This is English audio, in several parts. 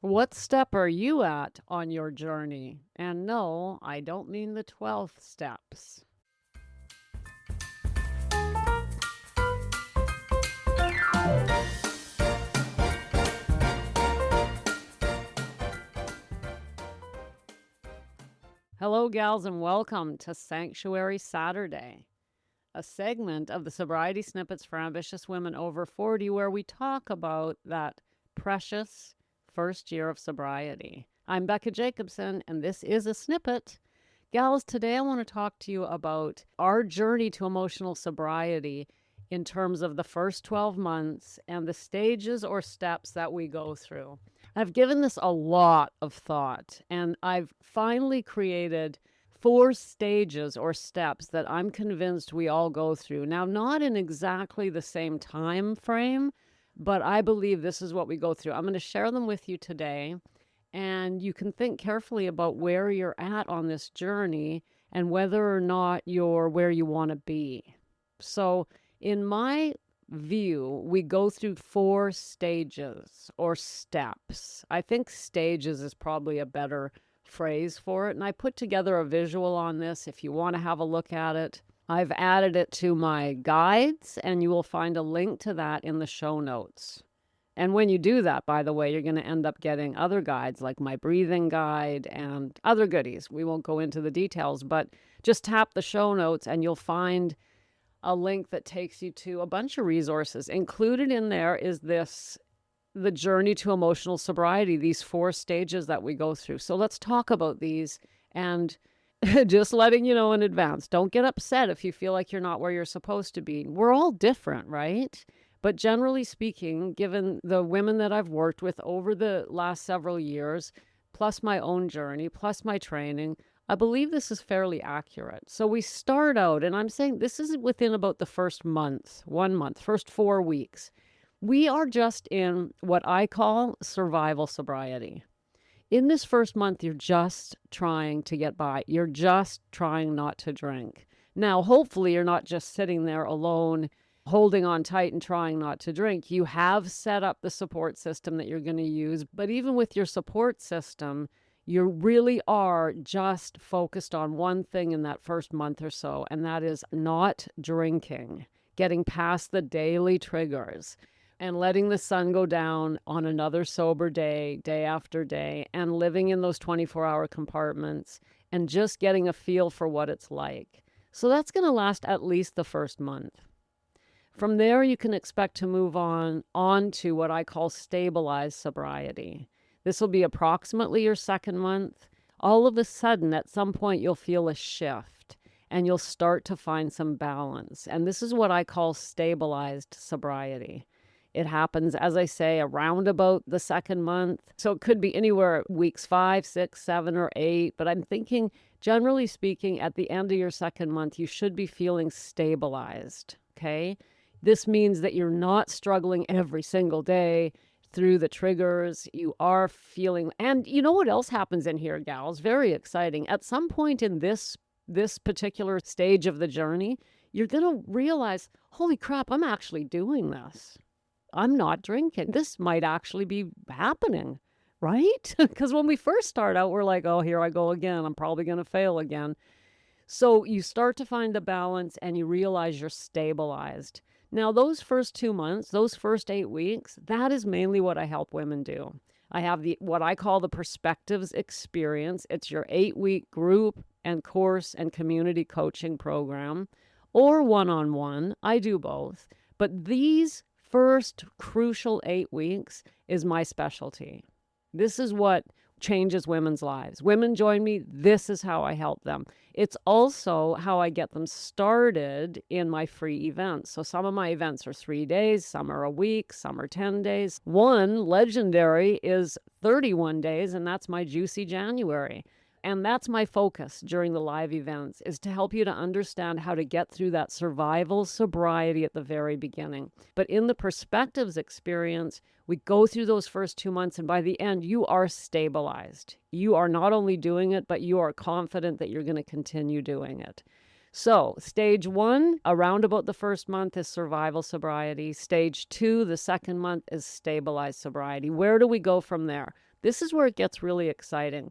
What step are you at on your journey? And no, I don't mean the 12 steps. Hello, gals, and welcome to Sanctuary Saturday, a segment of the Sobriety Snippets for Ambitious Women Over 40, where we talk about that precious first year of sobriety. I'm Becca Jacobson, and this is a snippet. Gals, today I want to talk to you about our journey to emotional sobriety in terms of the first 12 months and the stages or steps that we go through. I've given this a lot of thought, and I've finally created 4 stages or steps that I'm convinced we all go through. Now, not in exactly the same time frame, but I believe this is what we go through. I'm going to share them with you today, and you can think carefully about where you're at on this journey and whether or not you're where you want to be. So, in my view, we go through 4 stages or steps. I think stages is probably a better phrase for it. And I put together a visual on this if you want to have a look at it. I've added it to my guides, and you will find a link to that in the show notes. And when you do that, by the way, you're going to end up getting other guides like my breathing guide and other goodies. We won't go into the details, but just tap the show notes and you'll find a link that takes you to a bunch of resources. Included in there is the journey to emotional sobriety, these 4 stages that we go through. So let's talk about these, and just letting you know in advance, don't get upset if you feel like you're not where you're supposed to be. We're all different, right? But generally speaking, given the women that I've worked with over the last several years, plus my own journey, plus my training, I believe this is fairly accurate. So we start out, and I'm saying this is within about the first month, 1 month, first 4 weeks. We are just in what I call survival sobriety. In this first month, you're just trying to get by. You're just trying not to drink. Now, hopefully, you're not just sitting there alone, holding on tight and trying not to drink. You have set up the support system that you're going to use. But even with your support system, you really are just focused on one thing in that first month or so, and that is not drinking, getting past the daily triggers and letting the sun go down on another sober day, day after day, and living in those 24-hour compartments and just getting a feel for what it's like. So that's going to last at least the first month. From there, you can expect to move on to what I call stabilized sobriety. This will be approximately your second month. All of a sudden, at some point, you'll feel a shift and you'll start to find some balance. And this is what I call stabilized sobriety. It happens, as I say, around about the second month. So it could be anywhere weeks 5, 6, 7, or 8. But I'm thinking, generally speaking, at the end of your second month, you should be feeling stabilized, okay? This means that you're not struggling every single day through the triggers. You are feeling, and you know what else happens in here, gals? Very exciting. At some point in this particular stage of the journey, you're going to realize, holy crap, I'm actually doing this. I'm not drinking. This might actually be happening, right? Because when we first start out, we're like, oh, here I go again. I'm probably going to fail again. So you start to find the balance and you realize you're stabilized. Now, those first 2 months, those first 8 weeks, that is mainly what I help women do. I have what I call the Perspectives Experience. It's your 8-week group and course and community coaching program, or one-on-one. I do both. But these first crucial 8 weeks is my specialty. This is what changes women's lives. Women join me. This is how I help them. It's also how I get them started in my free events. So some of my events are 3 days, some are a week, some are 10 days. One, legendary, is 31 days, and that's my Juicy January. And that's my focus during the live events, is to help you to understand how to get through that survival sobriety at the very beginning. But in the Perspectives Experience, we go through those first 2 months, and by the end, you are stabilized. You are not only doing it, but you are confident that you're going to continue doing it. So, stage 1, around about the first month, is survival sobriety. Stage 2, the second month, is stabilized sobriety. Where do we go from there? This is where it gets really exciting.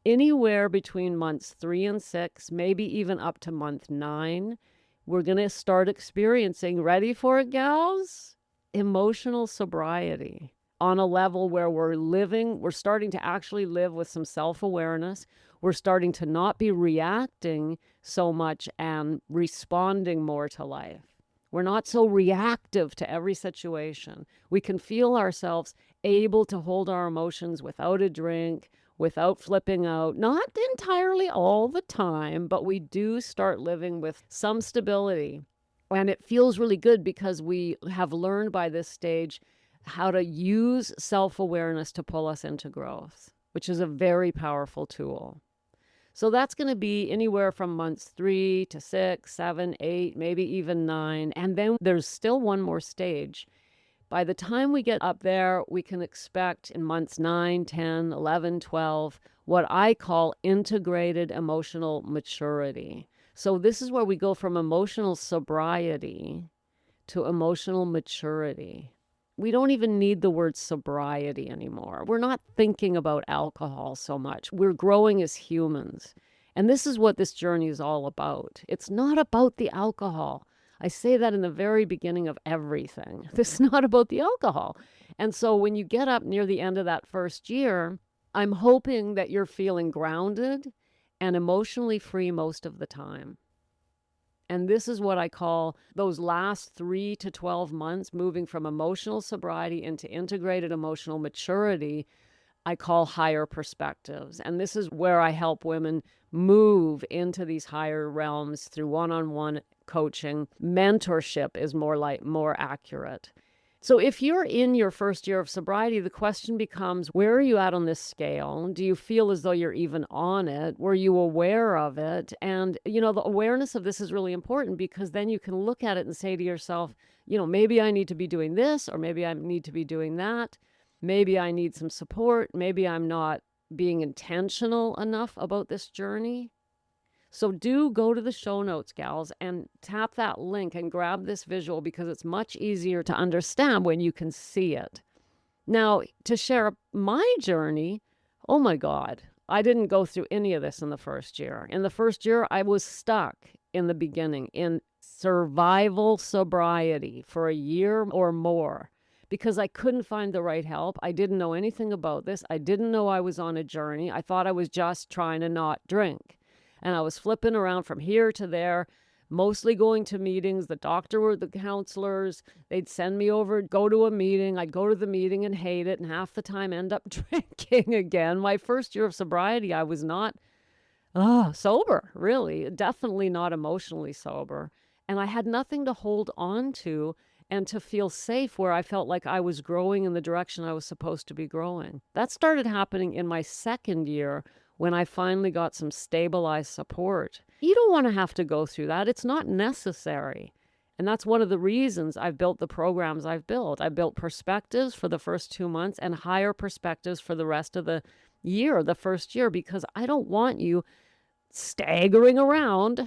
Anywhere between months 3 and 6, maybe even up to month 9, we're going to start experiencing, ready for it, gals? Emotional sobriety on a level where we're starting to actually live with some self-awareness. We're starting to not be reacting so much and responding more to life. We're not so reactive to every situation. We can feel ourselves able to hold our emotions without a drink, without flipping out, not entirely all the time, but we do start living with some stability. And it feels really good because we have learned by this stage how to use self-awareness to pull us into growth, which is a very powerful tool. So that's going to be anywhere from months 3 to 6, 7, 8, maybe even 9. And then there's still one more stage. By the time we get up there, we can expect in months 9, 10, 11, 12, what I call integrated emotional maturity. So this is where we go from emotional sobriety to emotional maturity. We don't even need the word sobriety anymore. We're not thinking about alcohol so much. We're growing as humans. And this is what this journey is all about. It's not about the alcohol. I say that in the very beginning of everything. This is not about the alcohol. And so when you get up near the end of that first year, I'm hoping that you're feeling grounded and emotionally free most of the time. And this is what I call those last 3 to 12 months, moving from emotional sobriety into integrated emotional maturity, I call higher perspectives. And this is where I help women move into these higher realms through one-on-one coaching. Mentorship is more accurate. So if you're in your first year of sobriety, the question becomes, where are you at on this scale? Do you feel as though you're even on it? Were you aware of it? And, the awareness of this is really important because then you can look at it and say to yourself, maybe I need to be doing this, or maybe I need to be doing that. Maybe I need some support. Maybe I'm not being intentional enough about this journey. So do go to the show notes, gals, and tap that link and grab this visual because it's much easier to understand when you can see it. Now, to share my journey, oh my God, I didn't go through any of this in the first year. In the first year, I was stuck in the beginning in survival sobriety for a year or more because I couldn't find the right help. I didn't know anything about this. I didn't know I was on a journey. I thought I was just trying to not drink. And I was flipping around from here to there, mostly going to meetings. The doctor were the counselors. They'd send me over, go to a meeting. I'd go to the meeting and hate it, and half the time end up drinking again. My first year of sobriety, I was not sober, really. Definitely not emotionally sober. And I had nothing to hold on to and to feel safe where I felt like I was growing in the direction I was supposed to be growing. That started happening in my second year when I finally got some stabilized support. You don't want to have to go through that. It's not necessary. And that's one of the reasons I've built the programs I've built. I built perspectives for the first 2 months and higher perspectives for the rest of the year, the first year, because I don't want you staggering around,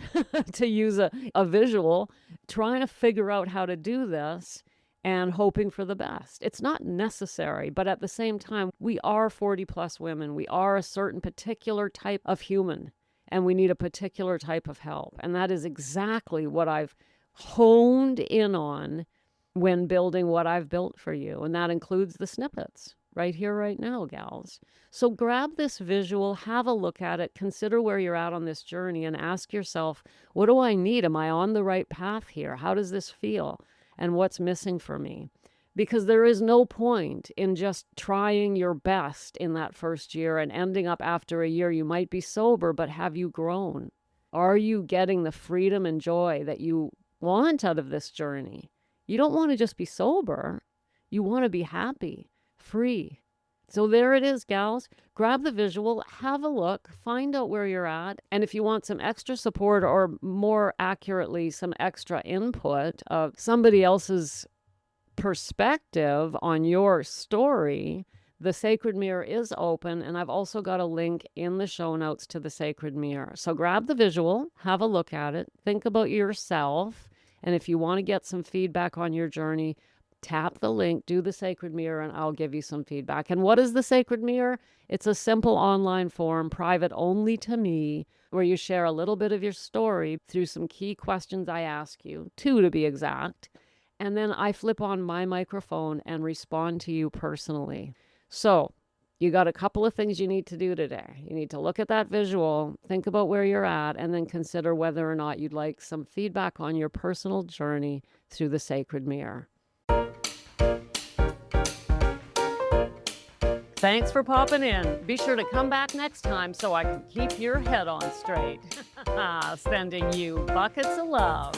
to use a visual, trying to figure out how to do this and hoping for the best. It's not necessary, but at the same time, we are 40 plus women. We are a certain particular type of human, and we need a particular type of help. And that is exactly what I've honed in on when building what I've built for you. And that includes the snippets right here, right now, gals. So grab this visual, have a look at it, consider where you're at on this journey, and ask yourself, what do I need? Am I on the right path here? How does this feel? And what's missing for me? Because there is no point in just trying your best in that first year and ending up after a year. You might be sober, but have you grown? Are you getting the freedom and joy that you want out of this journey? You don't want to just be sober. You want to be happy, free. So there it is, gals. Grab the visual, have a look, find out where you're at. And if you want some extra support, or more accurately, some extra input of somebody else's perspective on your story, The Sacred Mirror is open, and I've also got a link in the show notes to the Sacred Mirror. So grab the visual, have a look at it, think about yourself, and if you want to get some feedback on your journey, tap the link, do the Sacred Mirror, and I'll give you some feedback. And what is the Sacred Mirror? It's a simple online forum, private only to me, where you share a little bit of your story through some key questions I ask you, 2 to be exact. And then I flip on my microphone and respond to you personally. So you got a couple of things you need to do today. You need to look at that visual, think about where you're at, and then consider whether or not you'd like some feedback on your personal journey through the Sacred Mirror. Thanks for popping in. Be sure to come back next time so I can keep your head on straight. Sending you buckets of love.